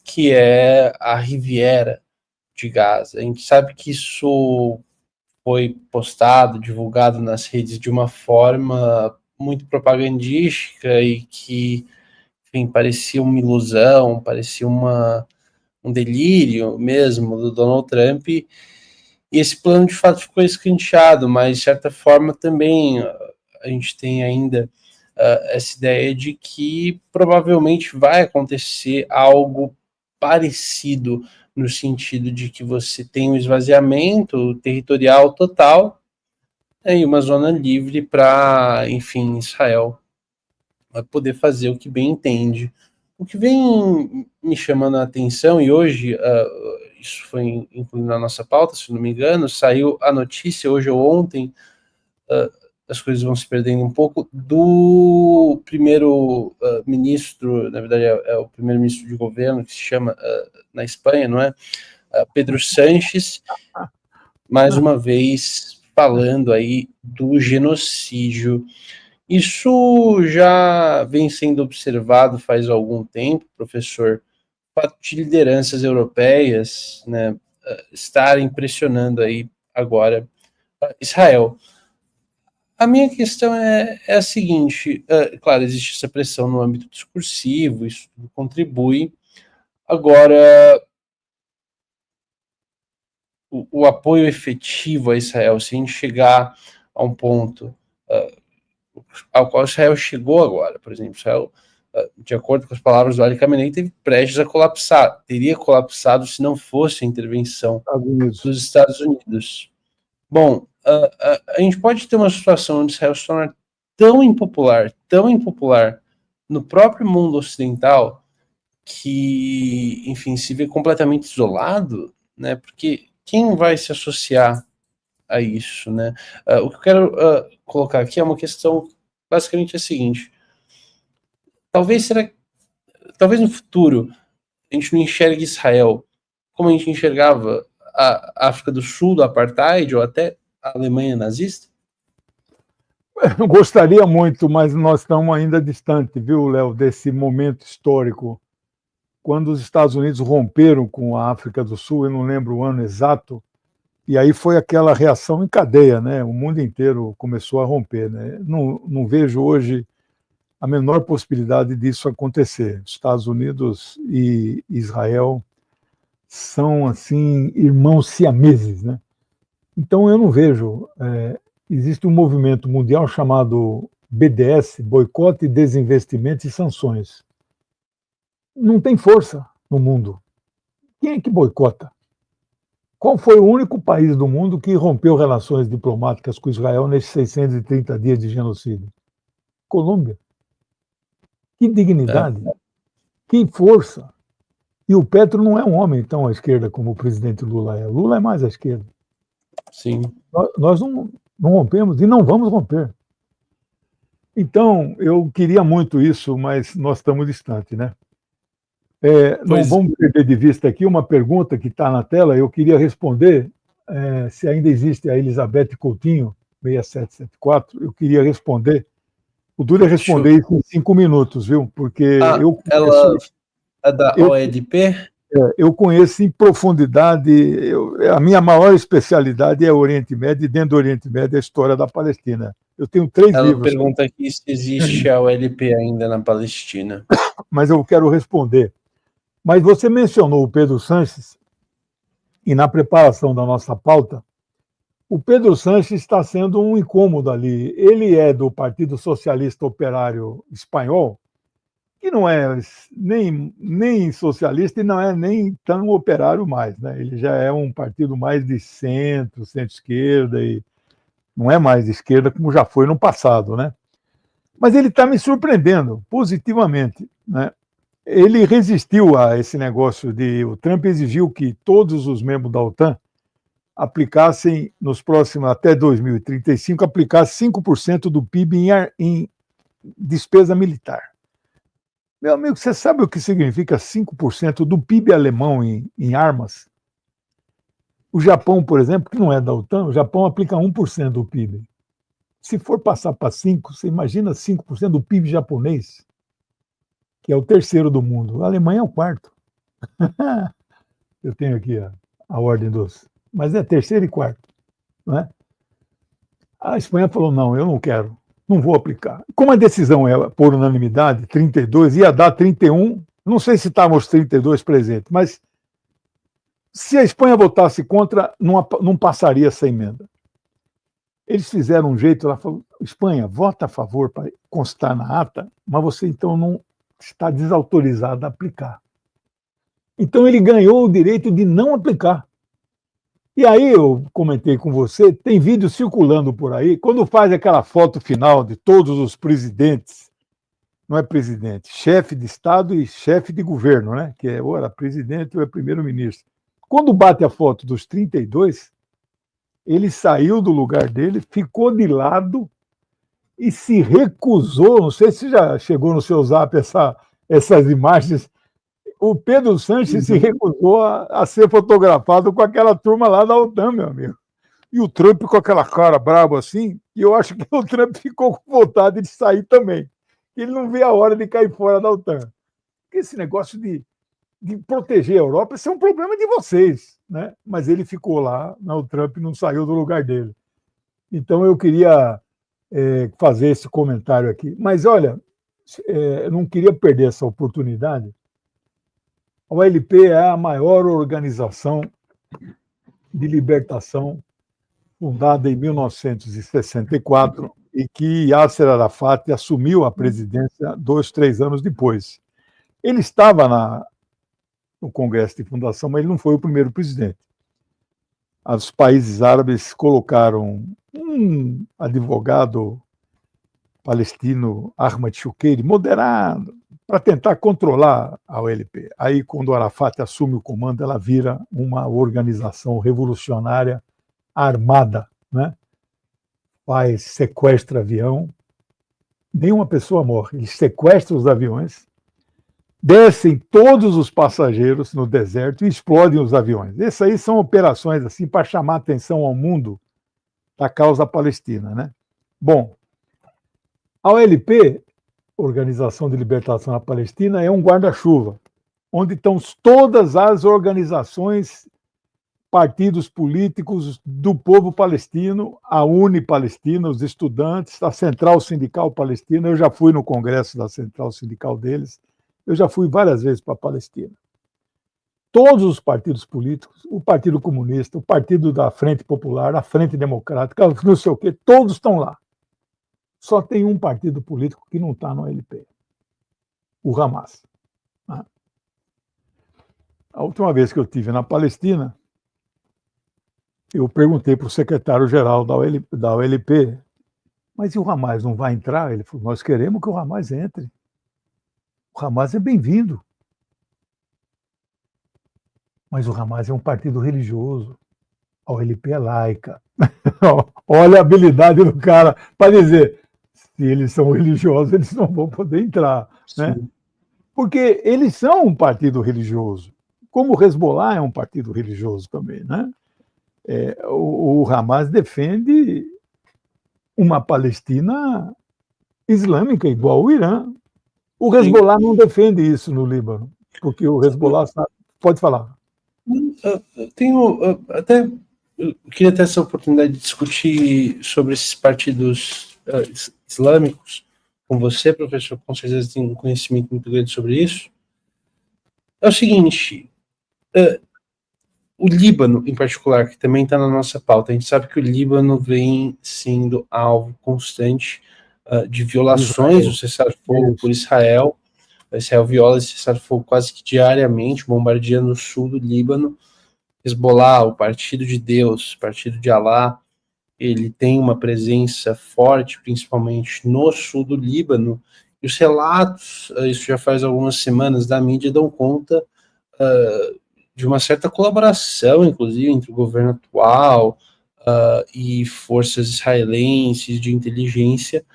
que é a Riviera de Gaza. A gente sabe que isso foi postado, divulgado nas redes de uma forma muito propagandística e que, enfim, parecia uma ilusão, parecia um delírio mesmo do Donald Trump. E esse plano, de fato, ficou escanteado, mas, de certa forma, também a gente tem ainda essa ideia de que provavelmente vai acontecer algo parecido, no sentido de que você tem um esvaziamento territorial total e uma zona livre para, enfim, Israel poder fazer o que bem entende. O que vem me chamando a atenção, e hoje isso foi incluído na nossa pauta, se não me engano, saiu a notícia hoje ou ontem, as coisas vão se perdendo um pouco, do primeiro ministro, na verdade é o primeiro ministro de governo, que se chama, na Espanha, não é? Pedro Sánchez, mais uma vez falando aí do genocídio. Isso já vem sendo observado faz algum tempo, professor, o fato de lideranças europeias, né, estarem pressionando aí agora Israel. A minha questão é a seguinte, claro, existe essa pressão no âmbito discursivo, isso tudo contribui. Agora, o apoio efetivo a Israel, se a gente chegar a um ponto ao qual Israel chegou agora, por exemplo, Israel, de acordo com as palavras do Ali Khamenei, teve prestes a colapsar, teria colapsado se não fosse a intervenção dos Estados Unidos. Bom, a gente pode ter uma situação onde Israel se torna tão impopular no próprio mundo ocidental que, enfim, se vê completamente isolado, né? Porque quem vai se associar a isso, né? O que eu quero colocar aqui é uma questão basicamente a seguinte: talvez no futuro a gente não enxergue Israel como a gente enxergava a África do Sul do apartheid ou até a Alemanha nazista? Eu gostaria muito, mas nós estamos ainda distante, viu, Léo, desse momento histórico. Quando os Estados Unidos romperam com a África do Sul, eu não lembro o ano exato, e aí foi aquela reação em cadeia, né? O mundo inteiro começou a romper, né? Não vejo hoje a menor possibilidade disso acontecer. Estados Unidos e Israel são, assim, irmãos siameses, né? Então eu não vejo. Existe um movimento mundial chamado BDS, Boicote, Desinvestimento e Sanções. Não tem força no mundo. Quem é que boicota? Qual foi o único país do mundo que rompeu relações diplomáticas com Israel nesses 630 dias de genocídio? Colômbia. Que dignidade, que força. E o Petro não é um homem tão à esquerda como o presidente Lula é. Lula é mais à esquerda. Sim. Nós não rompemos e não vamos romper. Então, eu queria muito isso, mas nós estamos distantes, né? Não vamos perder de vista aqui uma pergunta que está na tela, eu queria responder, se ainda existe a Elizabeth Coutinho, 6774, eu queria responder. O duro é responder isso em 5 minutos, viu? Porque eu conheço, ela é da OEDP? Eu conheço em profundidade, a minha maior especialidade é o Oriente Médio, e dentro do Oriente Médio é a história da Palestina. Eu tenho 3 livros. Ela pergunta aqui se existe a OLP ainda na Palestina. Mas eu quero responder. Mas você mencionou o Pedro Sanches, e na preparação da nossa pauta, o Pedro Sanches está sendo um incômodo ali. Ele é do Partido Socialista Operário Espanhol, que não é nem socialista e não é nem tão operário mais, né? Ele já é um partido mais de centro, centro-esquerda, e não é mais de esquerda como já foi no passado, né? Mas ele está me surpreendendo positivamente, né? Ele resistiu a esse negócio de... O Trump exigiu que todos os membros da OTAN aplicassem, nos próximos, até 2035, aplicassem 5% do PIB em despesa militar. Meu amigo, você sabe o que significa 5% do PIB alemão em armas? O Japão, por exemplo, que não é da OTAN, o Japão aplica 1% do PIB. Se for passar para 5%, você imagina 5% do PIB japonês, que é o terceiro do mundo. A Alemanha é o quarto. Eu tenho aqui a ordem dos... Mas é terceiro e quarto. Não é? A Espanha falou, não, eu não quero. Não vou aplicar. Como a decisão é por unanimidade, 32, ia dar 31, não sei se estavam os 32 presentes, mas se a Espanha votasse contra, não passaria essa emenda. Eles fizeram um jeito, ela falou, Espanha, vota a favor para constar na ata, mas você então não está desautorizado a aplicar. Então ele ganhou o direito de não aplicar. E aí eu comentei com você, tem vídeo circulando por aí, quando faz aquela foto final de todos os presidentes, não é presidente, chefe de Estado e chefe de governo, né? Que é ora presidente ou é primeiro-ministro. Quando bate a foto dos 32, ele saiu do lugar dele, ficou de lado e se recusou, não sei se já chegou no seu zap essas imagens, o Pedro Sanches se recusou a ser fotografado com aquela turma lá da OTAN, meu amigo. E o Trump com aquela cara brabo assim, e eu acho que o Trump ficou com vontade de sair também. Ele não vê a hora de cair fora da OTAN. Porque esse negócio de proteger a Europa, isso é um problema de vocês, né? Mas ele ficou lá, o Trump não saiu do lugar dele. Então eu queria fazer esse comentário aqui. Mas olha, eu não queria perder essa oportunidade. A OLP é a maior organização de libertação fundada em 1964 e que Yasser Arafat assumiu a presidência 2, 3 anos depois. Ele estava no Congresso de Fundação, mas ele não foi o primeiro presidente. Os países árabes colocaram um advogado palestino, Ahmad Shukeri, moderado, para tentar controlar a OLP. Aí, quando o Arafat assume o comando, ela vira uma organização revolucionária armada, né? Faz sequestra avião, nenhuma pessoa morre, eles sequestram os aviões, descem todos os passageiros no deserto e explodem os aviões. Essas aí são operações assim para chamar a atenção ao mundo da causa palestina, né? Bom, a OLP, Organização de Libertação da Palestina, é um guarda-chuva, onde estão todas as organizações, partidos políticos do povo palestino, a Unipalestina, os estudantes, a Central Sindical Palestina. Eu já fui no congresso da Central Sindical deles, eu já fui várias vezes para a Palestina. Todos os partidos políticos, o Partido Comunista, o Partido da Frente Popular, a Frente Democrática, não sei o quê, todos estão lá. Só tem um partido político que não está no OLP, o Hamas. A última vez que eu estive na Palestina, eu perguntei para o secretário-geral da OLP, mas e o Hamas não vai entrar? Ele falou, nós queremos que o Hamas entre. O Hamas é bem-vindo. Mas o Hamas é um partido religioso. A OLP é laica. Olha a habilidade do cara para dizer, se eles são religiosos, eles não vão poder entrar, né? Porque eles são um partido religioso, como o Hezbollah é um partido religioso também, né? O Hamas defende uma Palestina islâmica, igual o Irã. O Hezbollah não defende isso no Líbano, porque o Hezbollah sabe... Pode falar. Eu queria ter essa oportunidade de discutir sobre esses partidos islâmicos com você, professor, com certeza tem um conhecimento muito grande sobre isso. é o seguinte, o Líbano, em particular, que também está na nossa pauta, a gente sabe que o Líbano vem sendo alvo constante de violações do cessar-fogo por Israel. Israel viola esse cessar-fogo quase que diariamente, bombardeando o sul do Líbano. Hezbollah, o Partido de Deus, Partido de Alá, ele tem uma presença forte, principalmente no sul do Líbano, e os relatos, isso já faz algumas semanas, da mídia dão conta de uma certa colaboração, inclusive, entre o governo atual e forças israelenses de inteligência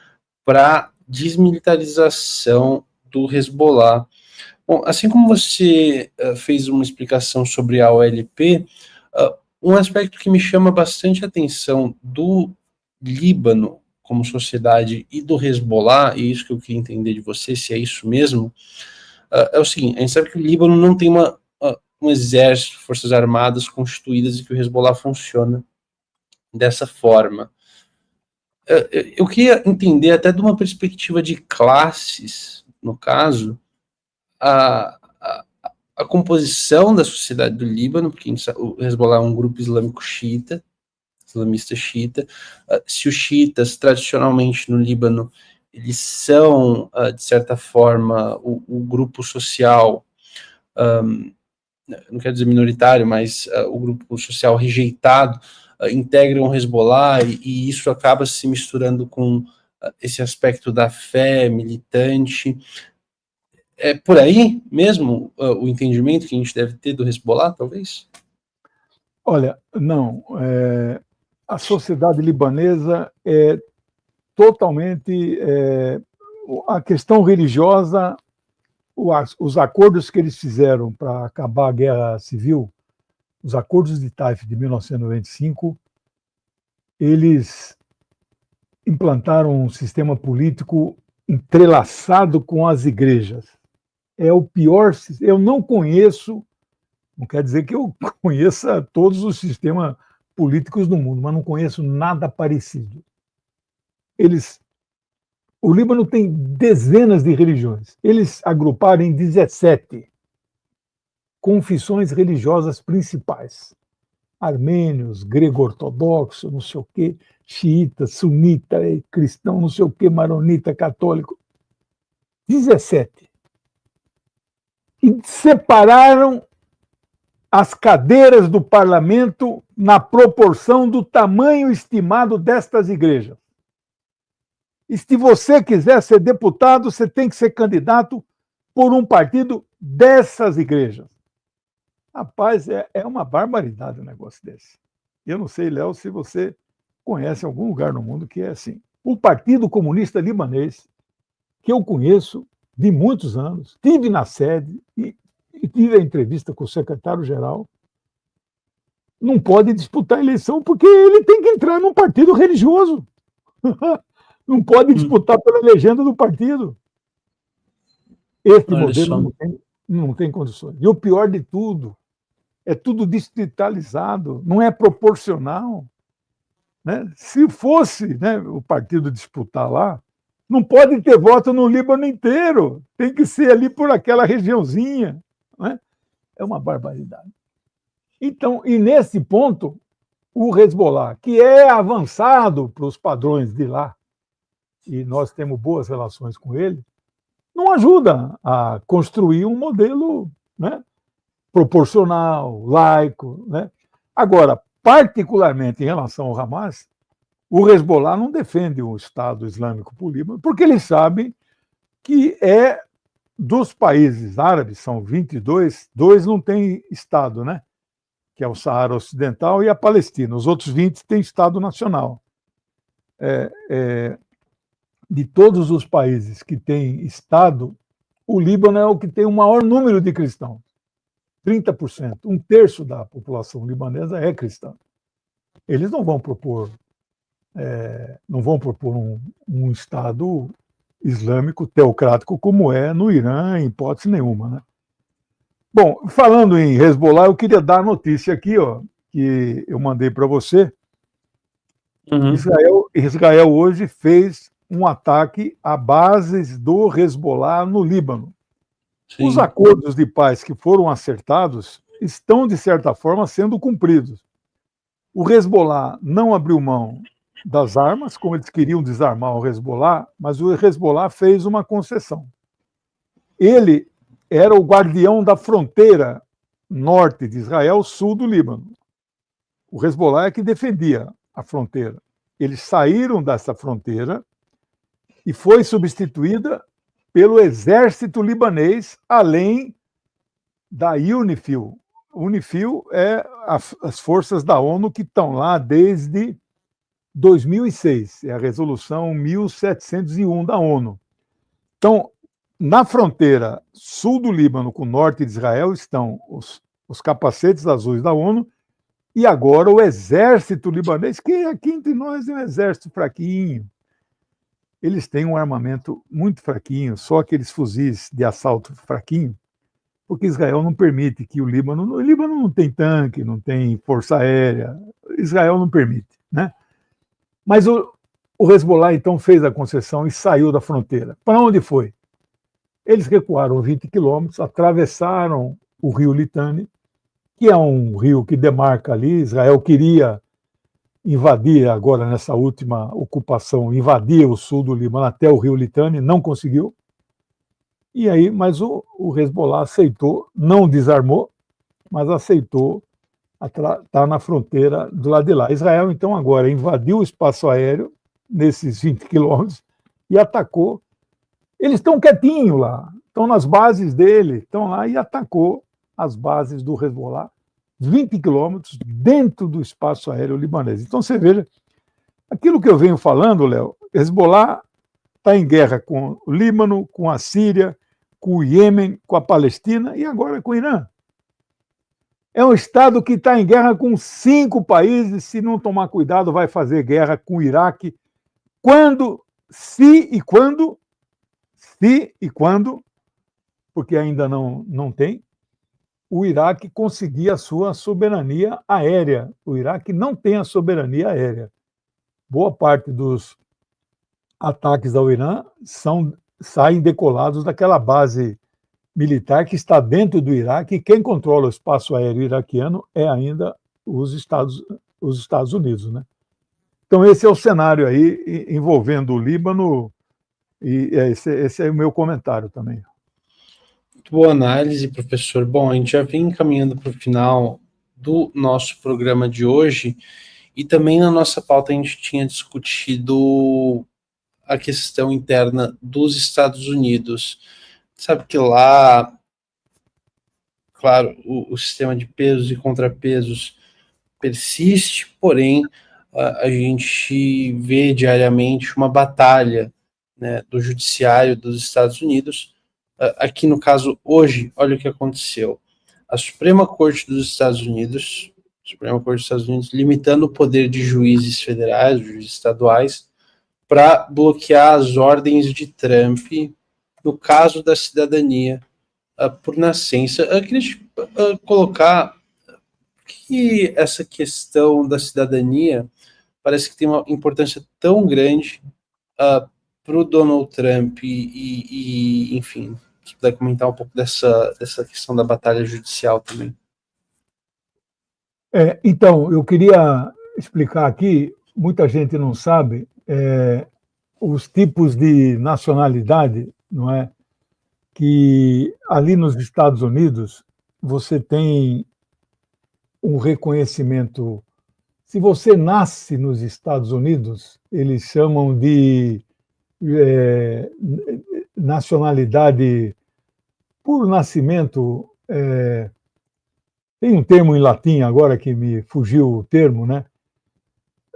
para desmilitarização do Hezbollah. Bom, assim como você fez uma explicação sobre a OLP, um aspecto que me chama bastante atenção do Líbano como sociedade e do Hezbollah, e isso que eu queria entender de você, se é isso mesmo, é o seguinte: a gente sabe que o Líbano não tem um exército, forças armadas constituídas, e que o Hezbollah funciona dessa forma. Eu queria entender, até de uma perspectiva de classes, no caso, a composição da sociedade do Líbano, porque o Hezbollah é um grupo islâmico xiita, islamista xiita. Se os xiitas, tradicionalmente no Líbano, eles são, de certa forma, o grupo social, não quero dizer minoritário, mas o grupo social rejeitado, integram o Hezbollah, e isso acaba se misturando com esse aspecto da fé militante. É por aí mesmo o entendimento que a gente deve ter do Hezbollah, talvez? Olha, não. A sociedade libanesa é totalmente. A questão religiosa, os acordos que eles fizeram para acabar a guerra civil, os acordos de Taif de 1995, eles implantaram um sistema político entrelaçado com as igrejas. É o pior. Eu não conheço, não quer dizer que eu conheça todos os sistemas políticos do mundo, mas não conheço nada parecido. O Líbano tem dezenas de religiões. Eles agruparam em 17 confissões religiosas principais: armênios, grego-ortodoxo, não sei o quê, xiita, sunita, cristão, não sei o quê, maronita, católico. 17. E separaram as cadeiras do parlamento na proporção do tamanho estimado destas igrejas. E se você quiser ser deputado, você tem que ser candidato por um partido dessas igrejas. Rapaz, é uma barbaridade um negócio desse. Eu não sei, Léo, se você conhece algum lugar no mundo que é assim. O Partido Comunista Libanês, que eu conheço de muitos anos, estive na sede e tive a entrevista com o secretário-geral, não pode disputar a eleição porque ele tem que entrar num partido religioso. Não pode disputar pela legenda do partido. Este modelo não tem condições. E o pior de tudo, é tudo distritalizado, não é proporcional. Né? Se fosse, né, o partido disputar lá, não pode ter voto no Líbano inteiro, tem que ser ali por aquela regiãozinha. Né? É uma barbaridade. Então, e nesse ponto, o Hezbollah, que é avançado para os padrões de lá, e nós temos boas relações com ele, não ajuda a construir um modelo, né, proporcional, laico. Né? Agora, particularmente em relação ao Hamas, o Hezbollah não defende o Estado Islâmico para o Líbano, porque ele sabe que é dos países árabes, são 22, dois não têm Estado, né? Que é o Saara Ocidental e a Palestina. Os outros 20 têm Estado Nacional. De todos os países que têm Estado, o Líbano é o que tem o maior número de cristãos. 30%, um terço da população libanesa é cristã. Eles não vão propor um Estado islâmico teocrático como é no Irã, em hipótese nenhuma. Né? Bom, falando em Hezbollah, eu queria dar a notícia aqui, ó, que eu mandei para você. Uhum. Israel hoje fez um ataque a bases do Hezbollah no Líbano. Os acordos de paz que foram acertados estão, de certa forma, sendo cumpridos. O Hezbollah não abriu mão das armas, como eles queriam desarmar o Hezbollah, mas o Hezbollah fez uma concessão. Ele era o guardião da fronteira norte de Israel, sul do Líbano. O Hezbollah é que defendia a fronteira. Eles saíram dessa fronteira e foi substituída pelo exército libanês, além da UNIFIL. UNIFIL é as forças da ONU que estão lá desde 2006, é a resolução 1701 da ONU. Então, na fronteira sul do Líbano com o norte de Israel estão os capacetes azuis da ONU e agora o exército libanês, que aqui entre nós é um exército fraquinho. Eles têm um armamento muito fraquinho, só aqueles fuzis de assalto fraquinho, porque Israel não permite que o Líbano não tem tanque, não tem força aérea, Israel não permite, né? Mas o Hezbollah, então, fez a concessão e saiu da fronteira. Para onde foi? Eles recuaram 20 quilômetros, atravessaram o rio Litani, que é um rio que demarca ali. Israel queria invadir, agora nessa última ocupação, invadir o sul do Líbano até o rio Litani, não conseguiu. E aí, mas o Hezbollah aceitou, não desarmou, mas aceitou estar na fronteira do lado de lá. Israel, então, agora invadiu o espaço aéreo, nesses 20 quilômetros, e atacou. Eles estão quietinhos lá, estão nas bases dele, estão lá e atacou as bases do Hezbollah, 20 quilômetros dentro do espaço aéreo libanês. Então, você veja, aquilo que eu venho falando, Léo, Hezbollah está em guerra com o Líbano, com a Síria, com o Iêmen, com a Palestina e agora com o Irã. É um Estado que está em guerra com 5 países, se não tomar cuidado, vai fazer guerra com o Iraque. Se e quando, porque ainda não tem, o Iraque conseguir a sua soberania aérea. O Iraque não tem a soberania aérea. Boa parte dos ataques ao Irã saem decolados daquela base militar que está dentro do Iraque, e quem controla o espaço aéreo iraquiano é ainda os Estados Unidos, né? Então esse é o cenário aí envolvendo o Líbano, e esse é o meu comentário também. Muito boa análise, professor. Bom, a gente já vem encaminhando para o final do nosso programa de hoje, e também na nossa pauta a gente tinha discutido a questão interna dos Estados Unidos. Sabe que lá, claro, o sistema de pesos e contrapesos persiste, porém a gente vê diariamente uma batalha, né, do judiciário dos Estados Unidos. Aqui no caso, hoje, olha o que aconteceu. A Suprema Corte dos Estados Unidos, limitando o poder de juízes federais, juízes estaduais, para bloquear as ordens de Trump no caso da cidadania por nascença. Eu queria colocar que essa questão da cidadania parece que tem uma importância tão grande para o Donald Trump e enfim, se puder comentar um pouco dessa questão da batalha judicial também. Então, eu queria explicar aqui, muita gente não sabe, os tipos de nacionalidade, não é? Que ali nos Estados Unidos você tem um reconhecimento. Se você nasce nos Estados Unidos, eles chamam de nacionalidade por nascimento. Tem um termo em latim agora que me fugiu o termo, né?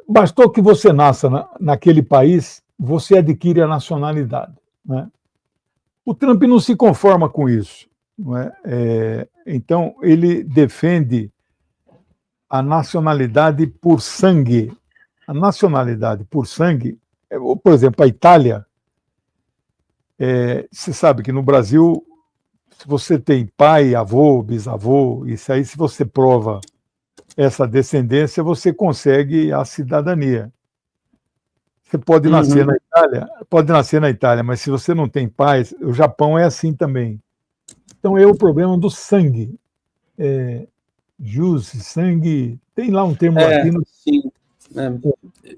Bastou que você nasça naquele país, você adquire a nacionalidade, né? O Trump não se conforma com isso, não é? Então, ele defende a nacionalidade por sangue. A nacionalidade por sangue, por exemplo, a Itália, você sabe que no Brasil, se você tem pai, avô, bisavô, isso aí, se você prova essa descendência, você consegue a cidadania. Você pode nascer na Itália, mas se você não tem pai, o Japão é assim também. Então é o problema do sangue. Jus, sangue, tem lá um termo latino. Sim.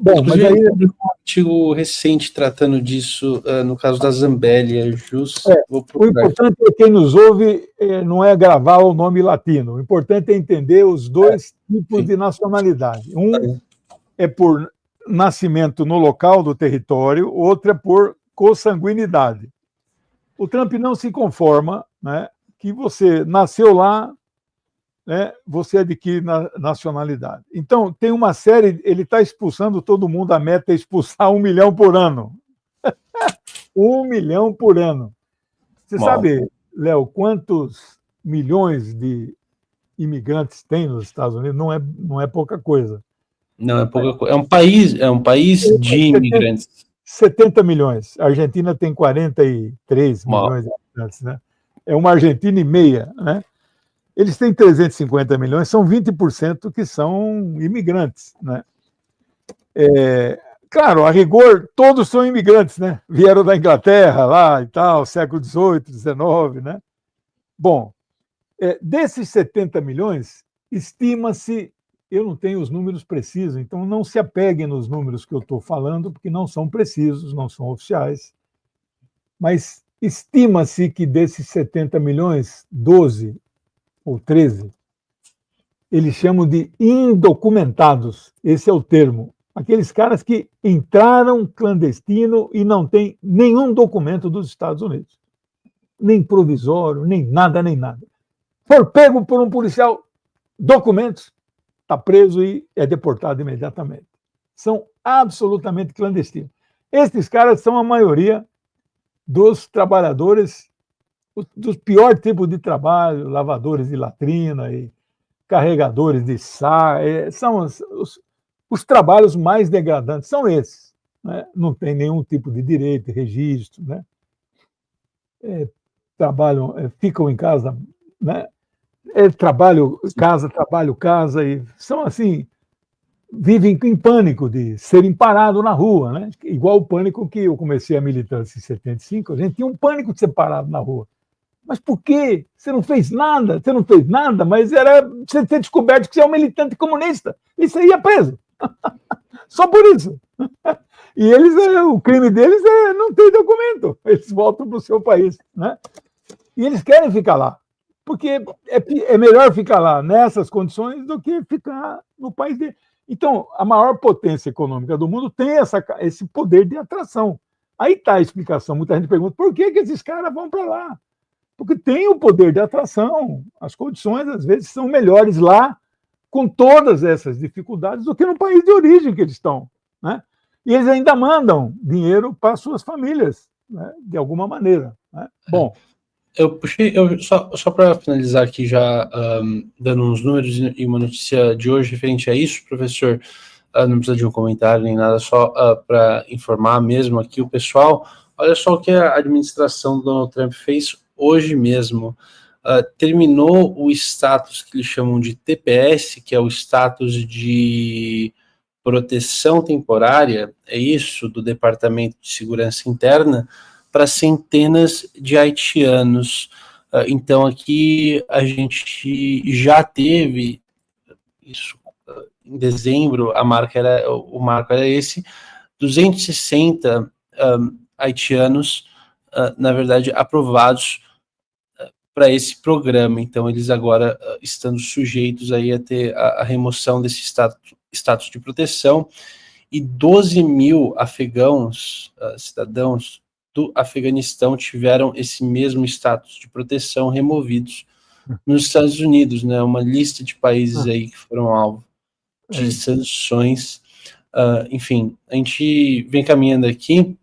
Bom, mas aí um artigo recente tratando disso, no caso da Zambélia, Jus. O importante é quem nos ouve não é gravar o nome latino. O importante é entender os dois tipos de nacionalidade. Um é por nascimento no local do território, outro é por consanguinidade. O Trump não se conforma, né, que você nasceu lá, né, você adquire nacionalidade. Então, tem uma série, ele está expulsando todo mundo, a meta é expulsar 1 milhão por ano. 1 milhão por ano. Você sabe, Léo, quantos milhões de imigrantes tem nos Estados Unidos? Não é pouca coisa. Não é pouca coisa. É um país de imigrantes. 70 milhões. A Argentina tem 43 milhões de habitantes, né? É uma Argentina e meia, né? Eles têm 350 milhões, são 20% que são imigrantes, né? Claro, a rigor, todos são imigrantes, né? Vieram da Inglaterra lá e tal, século XVIII, XIX, né? Bom, desses 70 milhões, estima-se, eu não tenho os números precisos, então não se apeguem nos números que eu estou falando, porque não são precisos, não são oficiais, mas estima-se que desses 70 milhões, 12 ou 13, eles chamam de indocumentados, esse é o termo. Aqueles caras que entraram clandestino e não têm nenhum documento dos Estados Unidos. Nem provisório, nem nada, nem nada. For pego por um policial, documentos, está preso e é deportado imediatamente. São absolutamente clandestinos. Esses caras são a maioria dos trabalhadores, dos piores tipos de trabalho, lavadores de latrina e carregadores de saco, são os trabalhos mais degradantes, são esses. Né? Não tem nenhum tipo de direito, registro, né? Trabalham, ficam em casa, né? Trabalho, casa, e são assim, vivem em pânico de serem parados na rua, né? Igual o pânico que eu comecei a militância em 75, a gente tinha um pânico de ser parado na rua. Mas por quê? Você não fez nada, mas era você ter descoberto que você é um militante comunista, e você ia preso. Só por isso. E eles, o crime deles é não ter documento, eles voltam para o seu país, né? E eles querem ficar lá, porque é melhor ficar lá nessas condições do que ficar no país dele. Então, a maior potência econômica do mundo tem esse poder de atração. Aí está a explicação. Muita gente pergunta por que esses caras vão para lá? Porque tem o poder de atração. As condições, às vezes, são melhores lá, com todas essas dificuldades, do que no país de origem que eles estão. Né? E eles ainda mandam dinheiro para suas famílias, né? De alguma maneira. Né? Bom. Só para finalizar aqui, já dando uns números e uma notícia de hoje referente a isso, professor, não precisa de um comentário nem nada, só para informar mesmo aqui o pessoal. Olha só o que a administração do Donald Trump fez hoje mesmo. Terminou o status que eles chamam de TPS, que é o status de proteção temporária, é isso, do Departamento de Segurança Interna, para centenas de haitianos. Então, aqui a gente já teve isso em dezembro, o marco era esse, 260 haitianos, na verdade, aprovados para esse programa. Então, eles agora estando sujeitos aí a ter a remoção desse status de proteção, e 12 mil afegãos, cidadãos do Afeganistão, tiveram esse mesmo status de proteção removidos nos Estados Unidos, né? Uma lista de países aí que foram alvo de sanções. Enfim, a gente vem caminhando aqui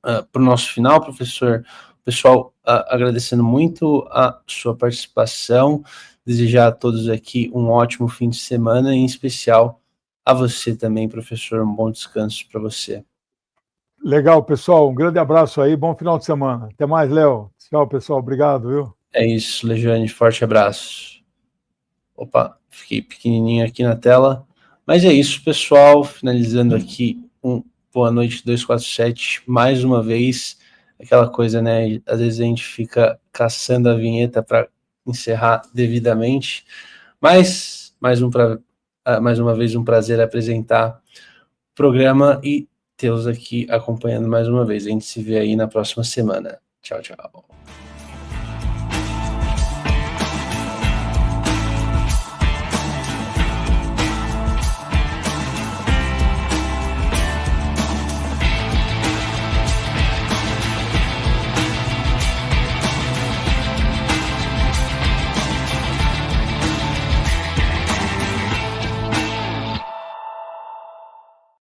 para o nosso final, professor. Pessoal, agradecendo muito a sua participação, desejar a todos aqui um ótimo fim de semana, em especial a você também, professor, um bom descanso para você. Legal, pessoal, um grande abraço aí, bom final de semana. Até mais, Léo. Tchau, pessoal, obrigado, viu? É isso, Legiane, forte abraço. Opa, fiquei pequenininho aqui na tela, mas é isso, pessoal, finalizando aqui boa noite 247, mais uma vez, aquela coisa, né? Às vezes a gente fica caçando a vinheta para encerrar devidamente, mas mais uma vez um prazer apresentar o programa e tê-los aqui acompanhando mais uma vez. A gente se vê aí na próxima semana. Tchau, tchau.